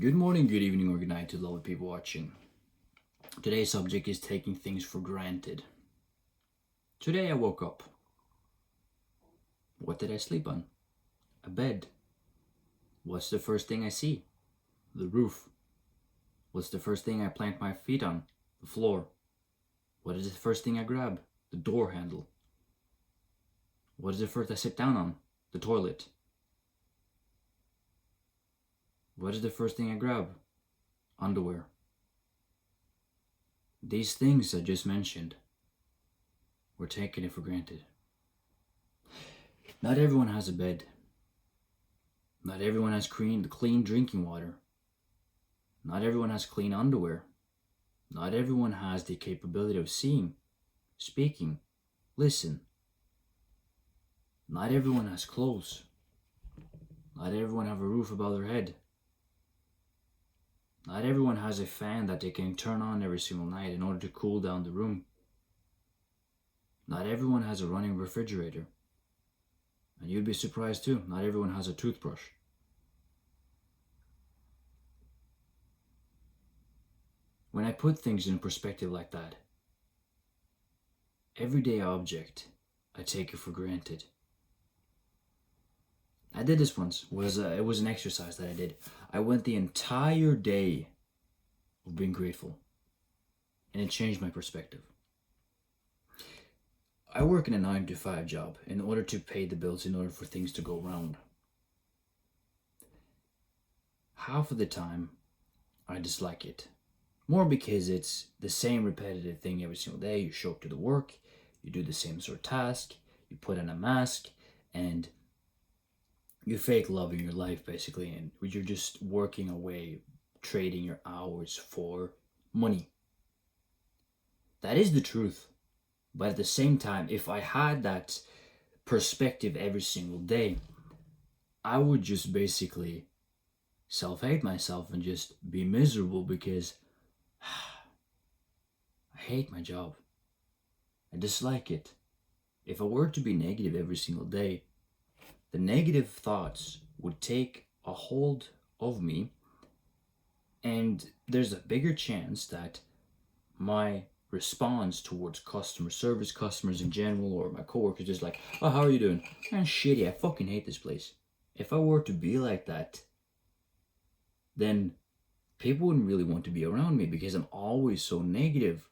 Good morning, good evening, or good night to the lovely people watching. Today's subject is taking things for granted. Today I woke up. What did I sleep on? A bed. What's the first thing I see? The roof. What's the first thing I plant my feet on? The floor. What is the first thing I grab? The door handle. What is the first I sit down on? The toilet. What is the first thing I grab? Underwear. These things I just mentioned, we're taking it for granted. Not everyone has a bed. Not everyone has clean drinking water. Not everyone has clean underwear. Not everyone has the capability of seeing, speaking, listen. Not everyone has clothes. Not everyone have a roof above their head. Not everyone has a fan that they can turn on every single night in order to cool down the room. Not everyone has a running refrigerator. And you'd be surprised too, not everyone has a toothbrush. When I put things in perspective like that, everyday object, I take it for granted. I did this once. It was an exercise that I did. I went the entire day of being grateful, and it changed my perspective. I work in a 9-to-5 job in order to pay the bills, in order for things to go round. Half of the time, I dislike it. More because it's the same repetitive thing every single day. You show up to the work, you do the same sort of task, you put on a mask, and you fake loving your life basically, and you're just working away, trading your hours for money. That is the truth. But at the same time, if I had that perspective every single day, I would just basically self-hate myself and just be miserable because I hate my job. I dislike it. If I were to be negative every single day, the negative thoughts would take a hold of me, and there's a bigger chance that my response towards customer service, customers in general, or my coworkers is like, oh, how are you doing? Man, shitty, I fucking hate this place. If I were to be like that, then people wouldn't really want to be around me because I'm always so negative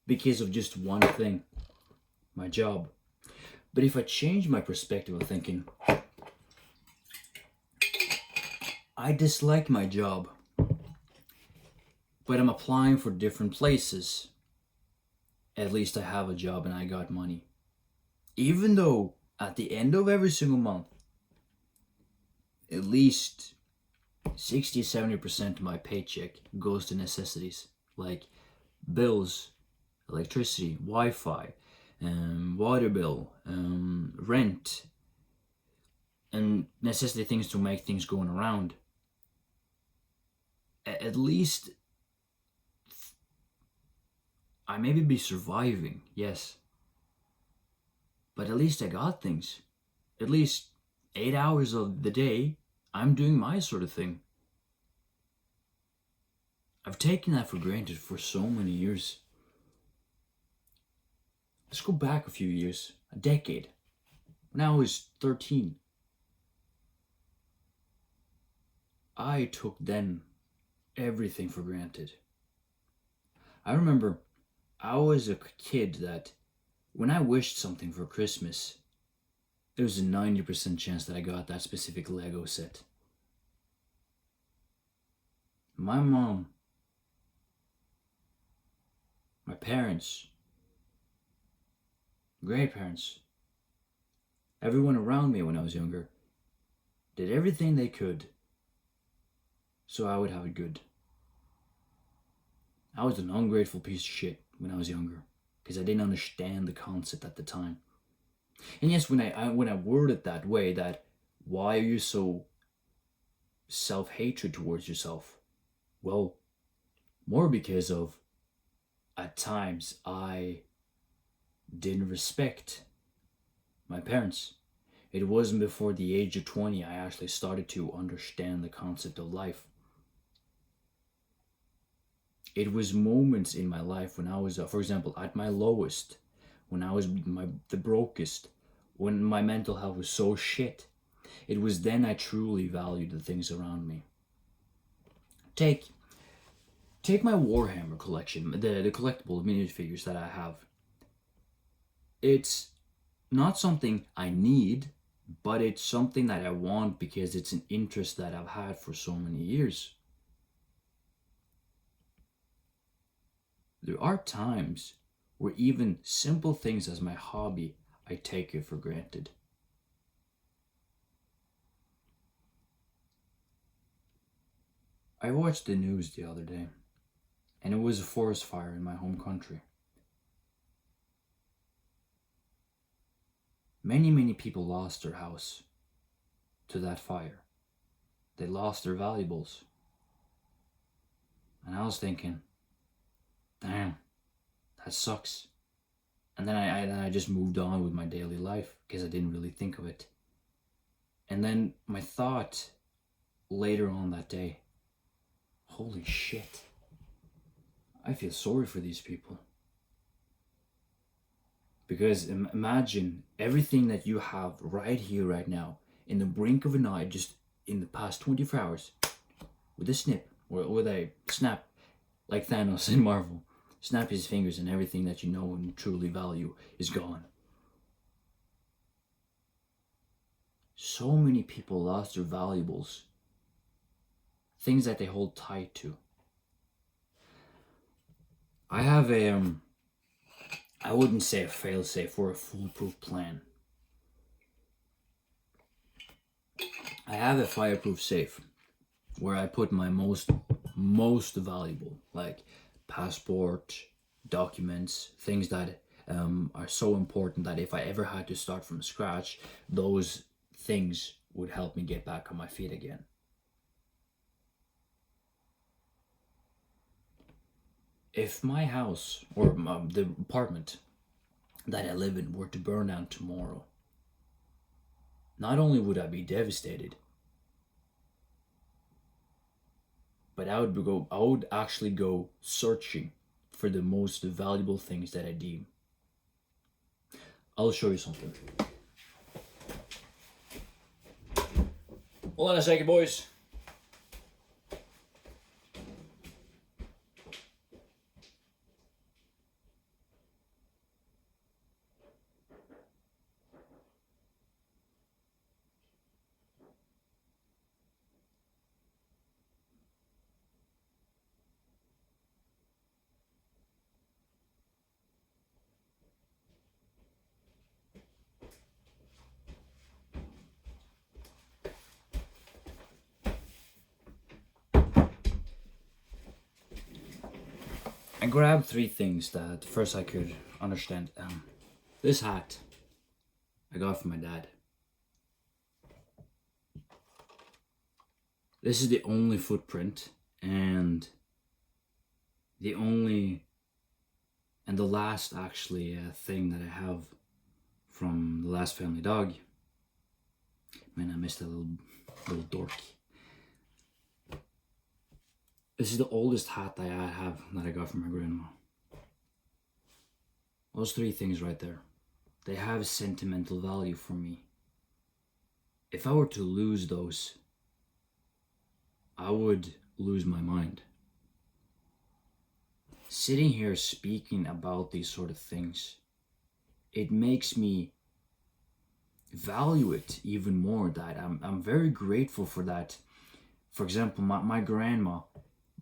because of just one thing, my job. But if I change my perspective of thinking, I dislike my job, but I'm applying for different places, at least I have a job and I got money. Even though at the end of every single month, at least 60-70% of my paycheck goes to necessities like bills, electricity, Wi-Fi, water bill, rent, and necessity things to make things going around. At least I maybe be surviving, yes, but at least I got things. At least 8 hours of the day, I'm doing my sort of thing. I've taken that for granted for so many years. Let's go back a few years, a decade. When I was 13, I took then everything for granted. I remember I was a kid that when I wished something for Christmas, there was a 90% chance that I got that specific Lego set. My mom, my parents, great parents, everyone around me when I was younger, did everything they could so I would have it good. I was an ungrateful piece of shit when I was younger because I didn't understand the concept at the time. And yes, when I word it that way, that why are you so self-hatred towards yourself? Well, more because of at times I didn't respect my parents. It wasn't before the age of 20 I actually started to understand the concept of life. It was moments in my life when I was, for example, at my lowest, when I was the brokest, when my mental health was so shit. It was then I truly valued the things around me. Take take my Warhammer collection, the collectible minifigures that I have. It's not something I need, but it's something that I want because it's an interest that I've had for so many years. There are times where even simple things as my hobby, I take it for granted. I watched the news the other day, and it was a forest fire in my home country. Many people lost their house to that fire. They lost their valuables. And I was thinking, damn, that sucks. And then I just moved on with my daily life because I didn't really think of it. And then my thought later on that day, holy shit, I feel sorry for these people. Because imagine everything that you have right here, right now, in the brink of an eye, just in the past 24 hours, with a snip, or with a snap, like Thanos in Marvel. Snap his fingers and everything that you know and truly value is gone. So many people lost their valuables, things that they hold tight to. I have I wouldn't say a fail-safe or a foolproof plan. I have a fireproof safe where I put my most valuable, like passport, documents, things that are so important that if I ever had to start from scratch, those things would help me get back on my feet again. If my house or the apartment that I live in were to burn down tomorrow, not only would I be devastated, but I would actually go searching for the most valuable things that I deem. I'll show you something. Hold on a second, boys. I grabbed three things that first I could understand. This hat I got from my dad. This is the only footprint and the last actually thing that I have from the last family dog. Man, I missed a little dork. This is the oldest hat that I have that I got from my grandma. Those three things right there, they have sentimental value for me. If I were to lose those, I would lose my mind. Sitting here speaking about these sort of things, it makes me value it even more. That I'm very grateful for that. For example, my grandma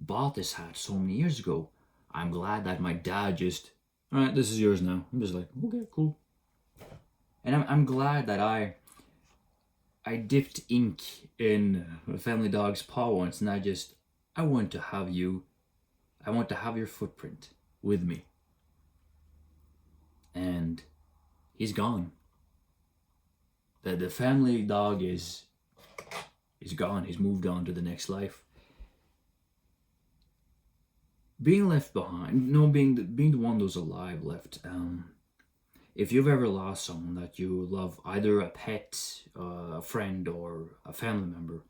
bought this hat so many years ago. I'm glad that my dad just, all right, this is yours now. I'm just like, okay, cool. And I'm glad that I dipped ink in Family Dog's paw once, and I want to have your footprint with me. And he's gone. The Family Dog is gone. He's moved on to the next life. Being left behind, no, being the one who's alive left. If you've ever lost someone that you love, either a pet, a friend, or a family member,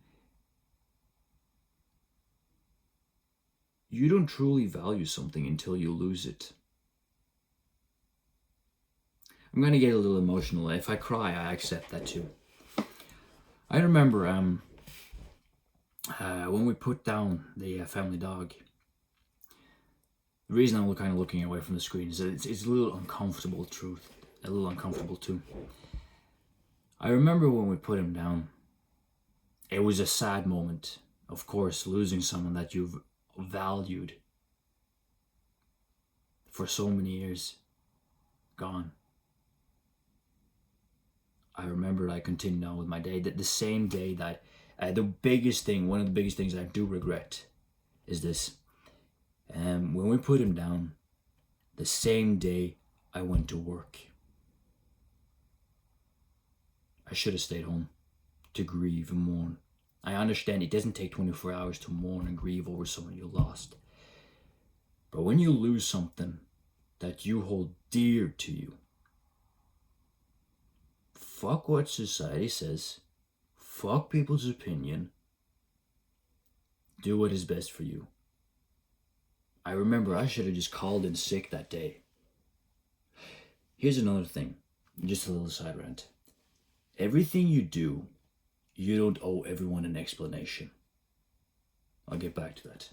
you don't truly value something until you lose it. I'm gonna get a little emotional. If I cry, I accept that too. I remember when we put down the family dog. The reason I'm kind of looking away from the screen is that it's a little uncomfortable truth. A little uncomfortable too. I remember when we put him down. It was a sad moment. Of course, losing someone that you've valued for so many years, gone. I remembered I continued on with my day. That the same day that one of the biggest things I do regret is this. When we put him down, the same day I went to work. I should have stayed home to grieve and mourn. I understand it doesn't take 24 hours to mourn and grieve over someone you lost. But when you lose something that you hold dear to you, fuck what society says, fuck people's opinion, do what is best for you. I remember I should have just called in sick that day. Here's another thing, just a little side rant. Everything you do, you don't owe everyone an explanation. I'll get back to that.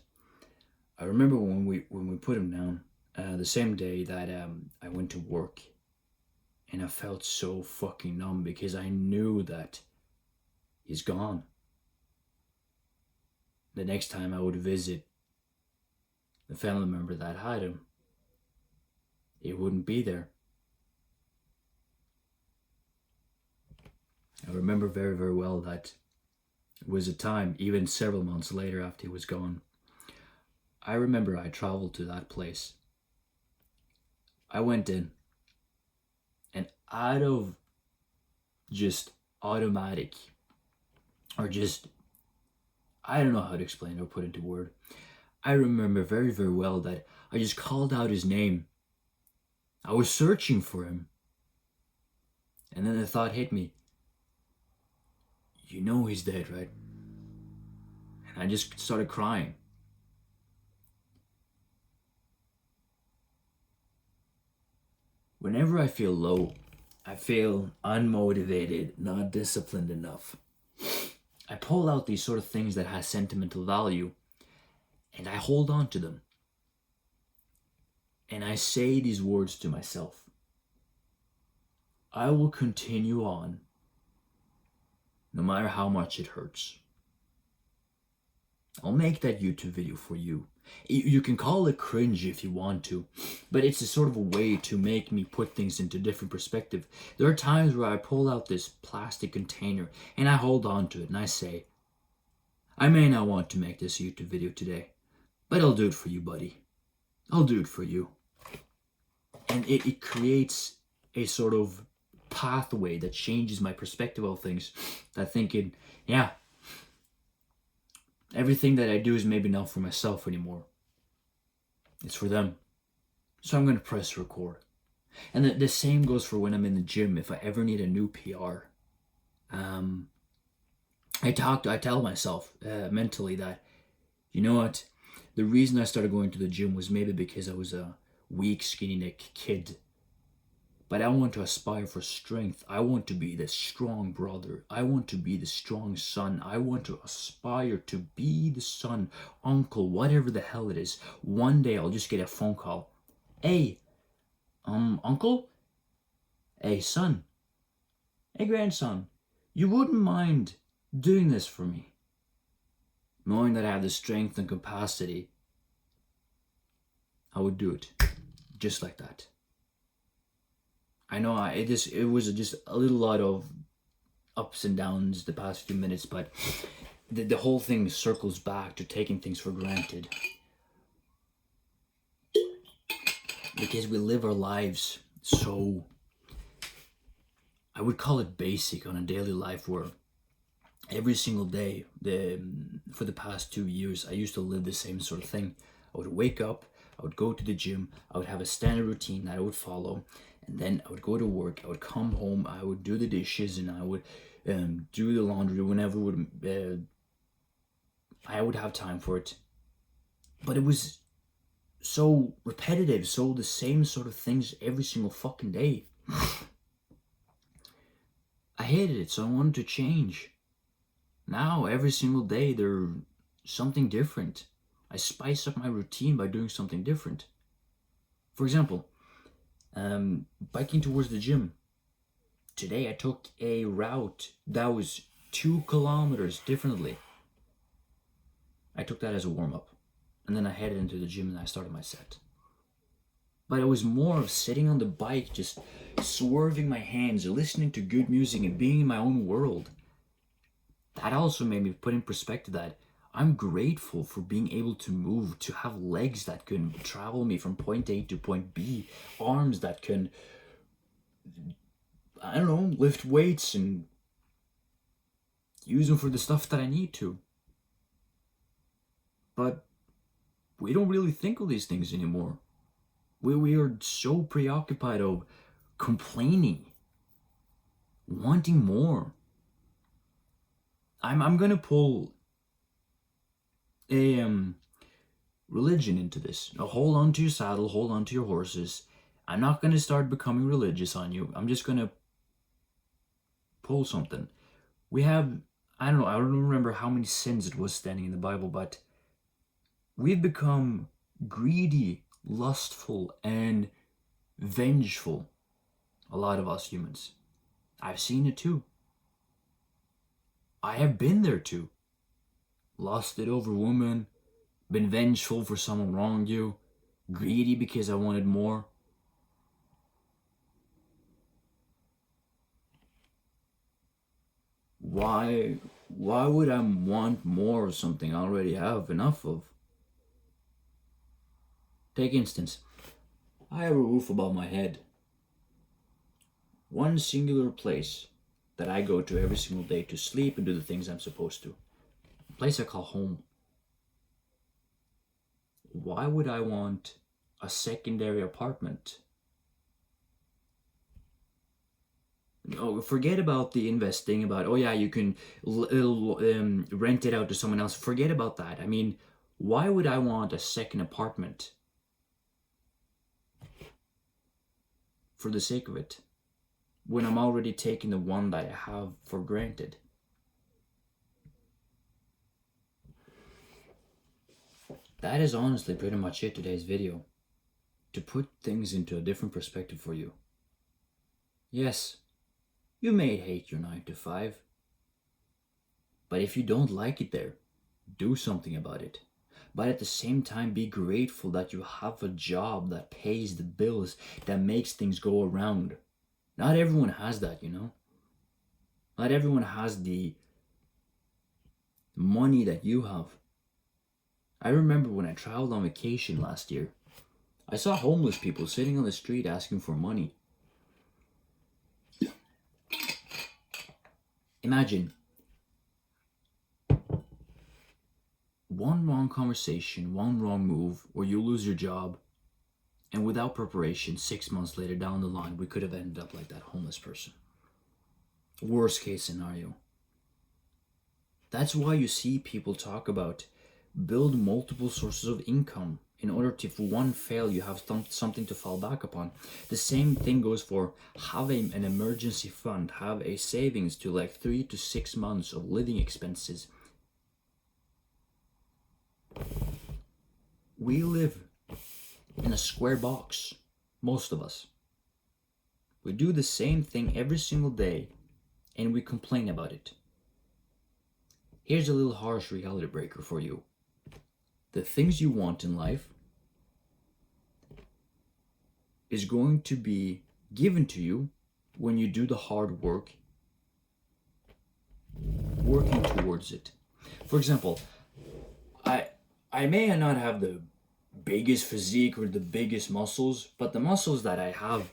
I remember when we put him down, the same day that I went to work, and I felt so fucking numb because I knew that he's gone. The next time I would visit the family member that had him, he wouldn't be there. I remember very, very well that it was a time, even several months later after he was gone. I remember I traveled to that place. I went in, and out of just automatic, or just, I don't know how to explain or put into word. I remember very, very well that I just called out his name. I was searching for him. And then the thought hit me. You know he's dead, right? And I just started crying. Whenever I feel low, I feel unmotivated, not disciplined enough, I pull out these sort of things that have sentimental value and I hold on to them. And I say these words to myself. I will continue on no matter how much it hurts. I'll make that YouTube video for you. You can call it cringe if you want to, but it's a sort of a way to make me put things into different perspective. There are times where I pull out this plastic container and I hold on to it and I say, I may not want to make this YouTube video today, but I'll do it for you, buddy. I'll do it for you. And it creates a sort of pathway that changes my perspective of things. That thinking, yeah, everything that I do is maybe not for myself anymore. It's for them. So I'm going to press record. And the same goes for when I'm in the gym. If I ever need a new PR, I tell myself mentally that, you know what? The reason I started going to the gym was maybe because I was a weak, skinny neck kid. But I want to aspire for strength. I want to be the strong brother. I want to be the strong son. I want to aspire to be the son, uncle, whatever the hell it is. One day I'll just get a phone call. Hey, uncle? Hey, son? Hey, grandson? You wouldn't mind doing this for me? Knowing that I have the strength and capacity, I would do it. Just like that. I know it was just a little lot of ups and downs the past few minutes, but the whole thing circles back to taking things for granted. Because we live our lives so, I would call it basic on a daily life, where every single day, for the past 2 years, I used to live the same sort of thing. I would wake up, I would go to the gym, I would have a standard routine that I would follow, and then I would go to work, I would come home, I would do the dishes, and I would do the laundry whenever I would have time for it. But it was so repetitive, so the same sort of things every single fucking day. I hated it, so I wanted to change. Now, every single day, there's something different. I spice up my routine by doing something different. For example, biking towards the gym. Today I took a route that was 2 kilometers differently. I took that as a warm-up. And then I headed into the gym and I started my set. But it was more of sitting on the bike, just swerving my hands, listening to good music and being in my own world. That also made me put in perspective that I'm grateful for being able to move, to have legs that can travel me from point A to point B, arms that can, I don't know, lift weights and use them for the stuff that I need to. But we don't really think of these things anymore. We are so preoccupied of complaining, wanting more. I'm gonna pull a religion into this. Now hold on to your saddle, hold on to your horses. I'm not gonna start becoming religious on you. I'm just gonna pull something. We have, I don't know, I don't remember how many sins it was standing in the Bible, but we've become greedy, lustful, and vengeful. A lot of us humans. I've seen it too. I have been there too. Lusted over women, been vengeful for someone wronged you, greedy because I wanted more. Why would I want more of something I already have enough of? Take instance, I have a roof above my head. One singular place that I go to every single day to sleep and do the things I'm supposed to. A place I call home. Why would I want a secondary apartment? Oh, forget about the investing, about, oh yeah, you can rent it out to someone else. Forget about that. I mean, why would I want a second apartment? For the sake of it, when I'm already taking the one that I have for granted. That is honestly pretty much it today's video. To put things into a different perspective for you. Yes, you may hate your 9 to 5. But if you don't like it there, do something about it. But at the same time, be grateful that you have a job that pays the bills, that makes things go around. Not everyone has that, you know? Not everyone has the money that you have. I remember when I traveled on vacation last year, I saw homeless people sitting on the street asking for money. Imagine one wrong conversation, one wrong move, or you lose your job, and without preparation, 6 months later down the line, we could have ended up like that homeless person. Worst case scenario. That's why you see people talk about build multiple sources of income in order to, if one fail, you have something to fall back upon. The same thing goes for having an emergency fund, have a savings to like 3 to 6 months of living expenses. We live in a square box, most of us. We do the same thing every single day and we complain about it. Here's a little harsh reality breaker for you. The things you want in life is going to be given to you when you do the hard work, working towards it. For example, I may not have the biggest physique or the biggest muscles, but the muscles that I have,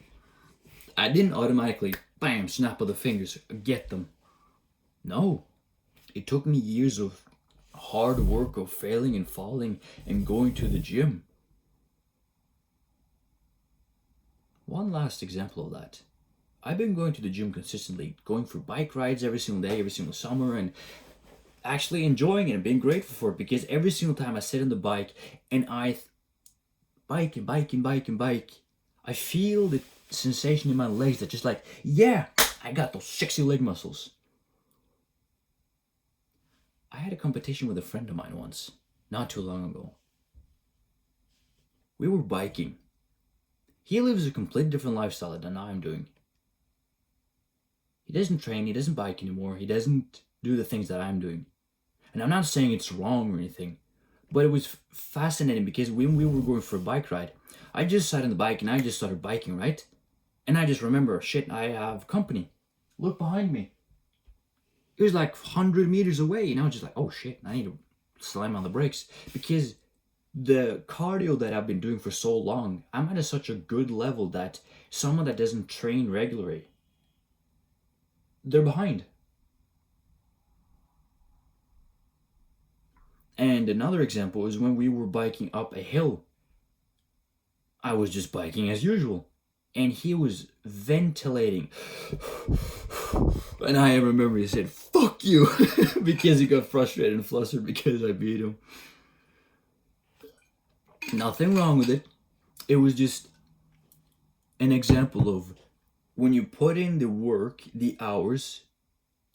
I didn't automatically, bam, snap of the fingers, get them. No, it took me years of hard work, of failing and falling and going to the gym. One last example of that. I've been going to the gym consistently, going for bike rides every single day, every single summer, and actually enjoying it and being grateful for it, because every single time I sit on the bike and I bike and bike and bike and bike, I feel the sensation in my legs that just like, yeah, I got those sexy leg muscles. I had a competition with a friend of mine once, not too long ago. We were biking. He lives a completely different lifestyle than I'm doing. He doesn't train, he doesn't bike anymore, he doesn't do the things that I'm doing. And I'm not saying it's wrong or anything, but it was fascinating because when we were going for a bike ride, I just sat on the bike and I just started biking, right? And I just remember, shit, I have company. Look behind me. It was like 100 meters away, and I was just like, oh shit, I need to slam on the brakes. Because the cardio that I've been doing for so long, I'm at such a good level that someone that doesn't train regularly, they're behind. And another example is when we were biking up a hill. I was just biking as usual, and he was ventilating. And I remember he said, fuck you, because he got frustrated and flustered because I beat him. Nothing wrong with it. It was just an example of when you put in the work, the hours,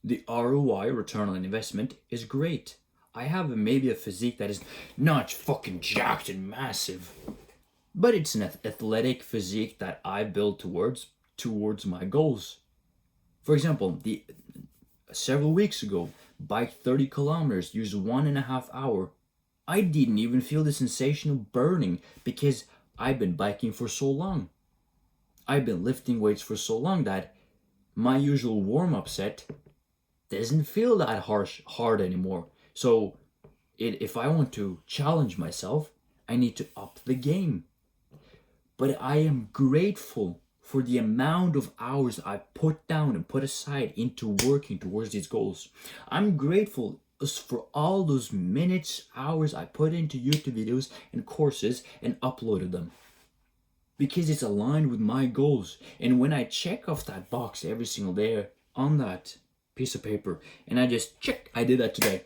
the ROI, return on investment, is great. I have maybe a physique that is not fucking jacked and massive, but it's an athletic physique that I build towards my goals. For example, the several weeks ago, biked 30 kilometers, used 1.5 hours. I didn't even feel the sensation of burning because I've been biking for so long. I've been lifting weights for so long that my usual warm-up set doesn't feel that hard anymore. So if I want to challenge myself, I need to up the game. But I am grateful for the amount of hours I put down and put aside into working towards these goals. I'm grateful for all those minutes, hours I put into YouTube videos and courses and uploaded them, because it's aligned with my goals. And when I check off that box every single day on that piece of paper, and I just check, I did that today,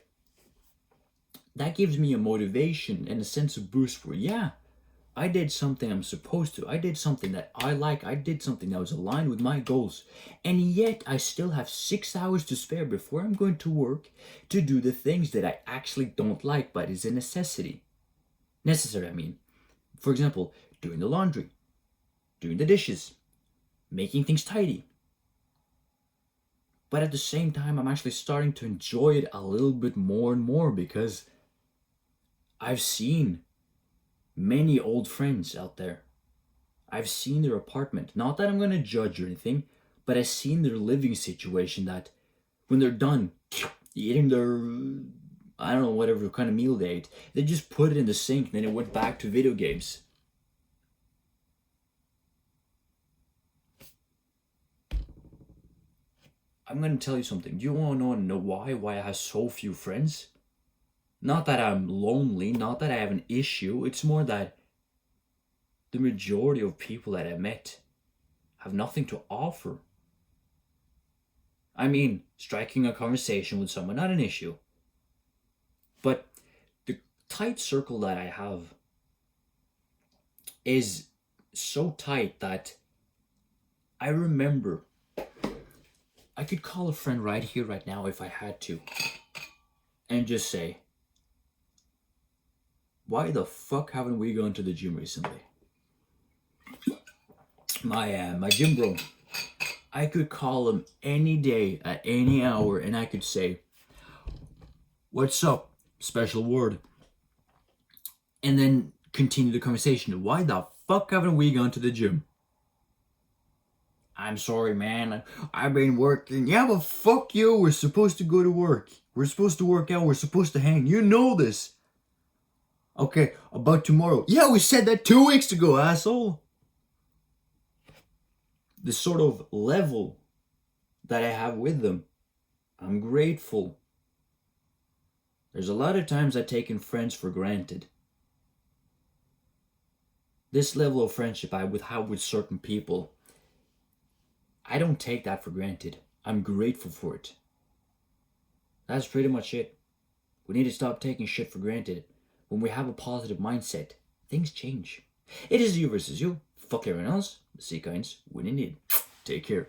that gives me a motivation and a sense of boost for, yeah, I did something I'm supposed to. I did something that I like. I did something that was aligned with my goals. And yet I still have 6 hours to spare before I'm going to work to do the things that I actually don't like, but is a necessity. Necessary, I mean. For example, doing the laundry, doing the dishes, making things tidy. But at the same time, I'm actually starting to enjoy it a little bit more and more, because I've seen many old friends out there. I've seen their apartment. Not that I'm going to judge or anything, but I've seen their living situation, that when they're done eating their, I don't know, whatever kind of meal they ate, they just put it in the sink and then it went back to video games. I'm going to tell you something. Do you want to know why I have so few friends? Not that I'm lonely, not that I have an issue. It's more that the majority of people that I met have nothing to offer. I mean, striking a conversation with someone, not an issue. But the tight circle that I have is so tight that I remember I could call a friend right here, right now, if I had to, and just say, why the fuck haven't we gone to the gym recently? My gym bro, I could call him any day at any hour and I could say, what's up, special word, and then continue the conversation. Why the fuck haven't we gone to the gym? I'm sorry, man, I've been working. Yeah, but fuck you, we're supposed to go to work. We're supposed to work out, we're supposed to hang. You know this. Okay, about tomorrow. Yeah, we said that 2 weeks ago, asshole. The sort of level that I have with them, I'm grateful. There's a lot of times I've taken friends for granted. This level of friendship I would have with certain people, I don't take that for granted. I'm grateful for it. That's pretty much it. We need to stop taking shit for granted. When we have a positive mindset, things change. It is you versus you. Fuck everyone else. See kinds when you need. Take care.